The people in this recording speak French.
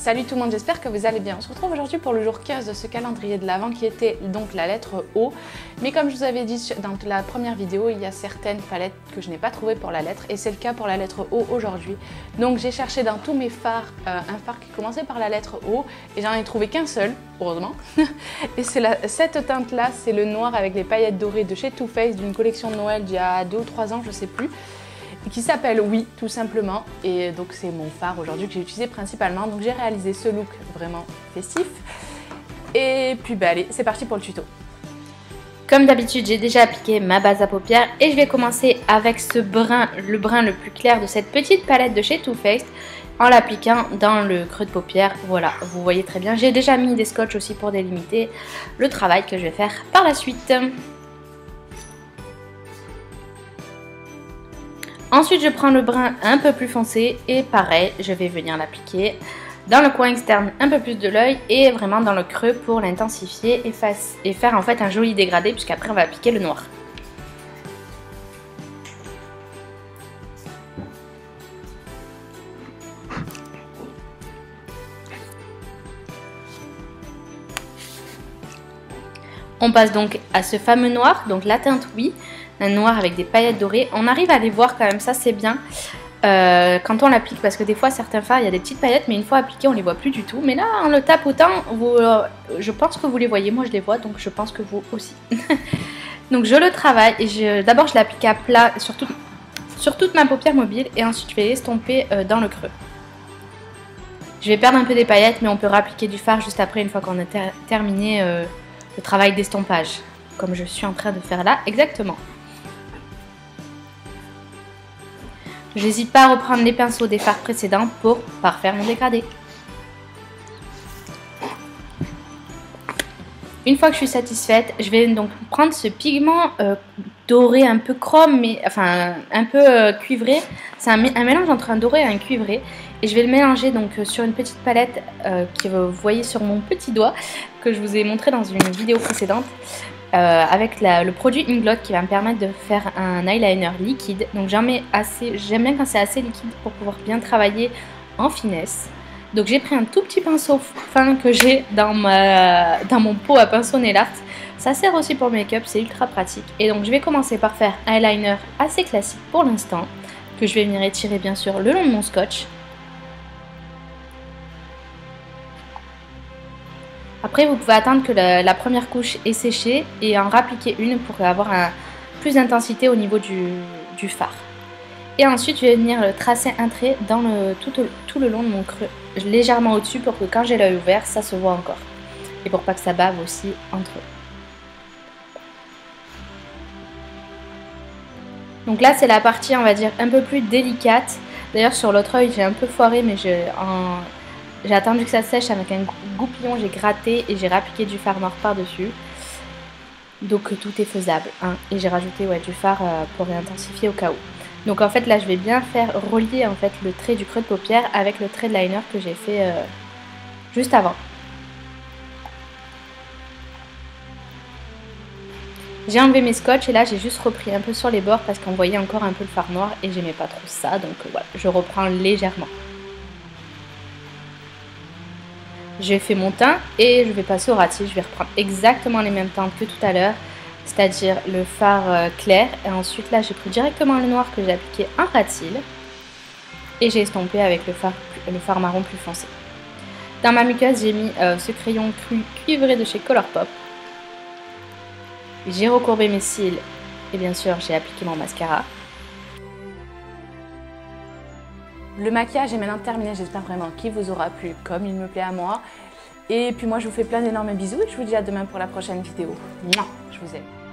Salut tout le monde, j'espère que vous allez bien. On se retrouve aujourd'hui pour le jour 15 de ce calendrier de l'Avent qui était donc la lettre O. Mais comme je vous avais dit dans la première vidéo, il y a certaines palettes que je n'ai pas trouvées pour la lettre et c'est le cas pour la lettre O aujourd'hui. Donc j'ai cherché dans tous mes fards un fard qui commençait par la lettre O et j'en ai trouvé qu'un seul, heureusement. Et c'est cette teinte là, c'est le noir avec les paillettes dorées de chez Too Faced d'une collection de Noël d'il y a 2 ou 3 ans, je sais plus. Qui s'appelle Oui, tout simplement. Et donc c'est mon fard aujourd'hui que j'ai utilisé principalement. Donc j'ai réalisé ce look vraiment festif. Et puis bah allez, c'est parti pour le tuto. Comme d'habitude, j'ai déjà appliqué ma base à paupières et je vais commencer avec ce brun, le brun le plus clair de cette petite palette de chez Too Faced en l'appliquant dans le creux de paupière. Voilà, vous voyez très bien. J'ai déjà mis des scotch aussi pour délimiter le travail que je vais faire par la suite. Ensuite, je prends le brun un peu plus foncé et pareil, je vais venir l'appliquer dans le coin externe un peu plus de l'œil et vraiment dans le creux pour l'intensifier et faire en fait un joli dégradé puisqu'après on va appliquer le noir. On passe donc à ce fameux noir, donc la teinte Oui. Un noir avec des paillettes dorées. On arrive à les voir quand même, ça c'est bien quand on l'applique parce que des fois certains fards il y a des petites paillettes mais une fois appliqué on les voit plus du tout. Mais là en le tapotant, je pense que vous les voyez, moi je les vois donc je pense que vous aussi. Donc je le travaille et d'abord je l'applique à plat sur toute ma paupière mobile et ensuite je vais l'estomper dans le creux. Je vais perdre un peu des paillettes mais on peut réappliquer du fard juste après une fois qu'on a terminé le travail d'estompage. Comme je suis en train de faire là, exactement. J'hésite pas à reprendre les pinceaux des fards précédents pour parfaire mon dégradé. Une fois que je suis satisfaite, je vais donc prendre ce pigment doré un peu chrome, mais enfin un peu cuivré. C'est un mélange entre un doré et un cuivré. Et je vais le mélanger donc sur une petite palette que vous voyez sur mon petit doigt, que je vous ai montré dans une vidéo précédente. Avec le produit Inglot qui va me permettre de faire un eyeliner liquide. Donc j'aime bien quand c'est assez liquide pour pouvoir bien travailler en finesse. Donc j'ai pris un tout petit pinceau fin que j'ai dans mon pot à pinceau nail art. Ça sert aussi pour le make-up, c'est ultra pratique. Et donc je vais commencer par faire un eyeliner assez classique pour l'instant, que je vais venir étirer bien sûr le long de mon scotch. Après, vous pouvez attendre que la première couche est séchée et en rappliquer une pour avoir plus d'intensité au niveau du fard. Et ensuite, je vais venir tracer un trait dans tout le long de mon creux, légèrement au-dessus pour que quand j'ai l'œil ouvert, ça se voit encore. Et pour pas que ça bave aussi entre eux. Donc là, c'est la partie, on va dire, un peu plus délicate. D'ailleurs, sur l'autre œil, j'ai un peu foiré, mais j'ai attendu que ça sèche avec un goupillon, j'ai gratté et j'ai réappliqué du fard noir par-dessus. Donc tout est faisable. Hein. Et j'ai rajouté du fard pour réintensifier au cas où. Donc en fait là je vais bien faire relier en fait le trait du creux de paupière avec le trait de liner que j'ai fait juste avant. J'ai enlevé mes scotch et là j'ai juste repris un peu sur les bords parce qu'on voyait encore un peu le fard noir et j'aimais pas trop ça. Donc voilà, je reprends légèrement. J'ai fait mon teint et je vais passer au ras-cils. Je vais reprendre exactement les mêmes teintes que tout à l'heure, c'est-à-dire le fard clair. Et ensuite là j'ai pris directement le noir que j'ai appliqué en ras-cils et j'ai estompé avec le fard marron plus foncé. Dans ma muqueuse j'ai mis ce crayon cru cuivré de chez Colourpop. J'ai recourbé mes cils et bien sûr j'ai appliqué mon mascara. Le maquillage est maintenant terminé, j'espère vraiment qu'il vous aura plu comme il me plaît à moi. Et puis moi je vous fais plein d'énormes bisous et je vous dis à demain pour la prochaine vidéo. Mouah, je vous aime.